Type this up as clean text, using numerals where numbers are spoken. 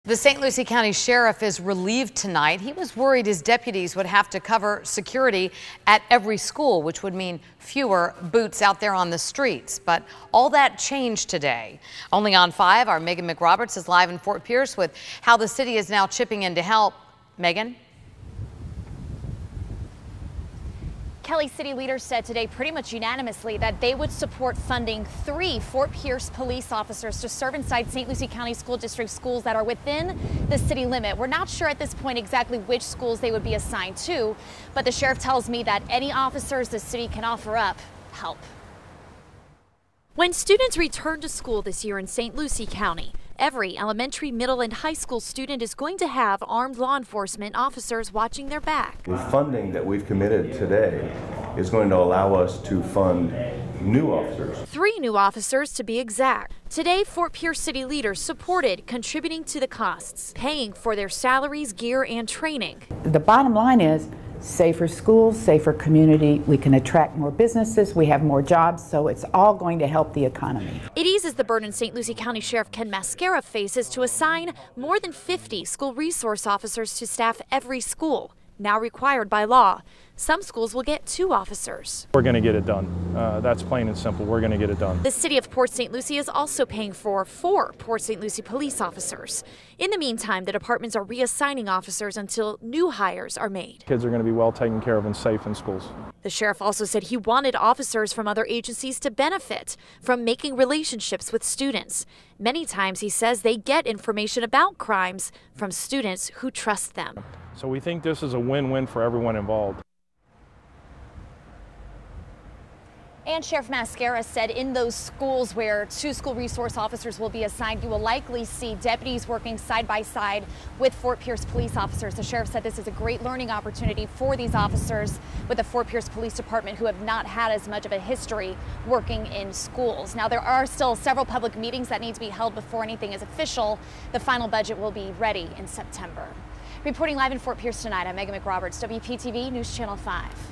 The St. Lucie County Sheriff is relieved tonight. He was worried his deputies would have to cover security at every school, which would mean fewer boots out there on the streets. But all that changed today. Only on 5, our Megan McRoberts is live in Fort Pierce with how the city is now chipping in to help. Megan? Kelly, city leaders said today pretty much unanimously that they would support funding 3 Fort Pierce police officers to serve inside St. Lucie County School District schools that are within the city limit. We're not sure at this point exactly which schools they would be assigned to, but the sheriff tells me that any officers the city can offer up help. When students return to school this year in St. Lucie County, every elementary, middle, and high school student is going to have armed law enforcement officers watching their back. The funding that we've committed today is going to allow us to fund new officers. 3 new officers to be exact. Today, Fort Pierce city leaders supported contributing to the costs, paying for their salaries, gear, and training. The bottom line is safer schools, safer community. We can attract more businesses, we have more jobs, so it's all going to help the economy. It eases the burden St. Lucie County Sheriff Ken Mascara faces to assign more than 50 school resource officers to staff every school, now required by law. Some schools will get 2 officers. We're going to get it done. That's plain and simple. We're going to get it done. The city of Port St. Lucie is also paying for 4 Port St. Lucie police officers. In the meantime, the departments are reassigning officers until new hires are made. Kids are going to be well taken care of and safe in schools. The sheriff also said he wanted officers from other agencies to benefit from making relationships with students. Many times he says they get information about crimes from students who trust them. So we think this is a win-win for everyone involved. And Sheriff Mascara said in those schools where 2 school resource officers will be assigned, you will likely see deputies working side by side with Fort Pierce police officers. The sheriff said this is a great learning opportunity for these officers with the Fort Pierce Police Department who have not had as much of a history working in schools. Now, there are still several public meetings that need to be held before anything is official. The final budget will be ready in September. Reporting live in Fort Pierce tonight, I'm Megan McRoberts, WPTV News Channel 5.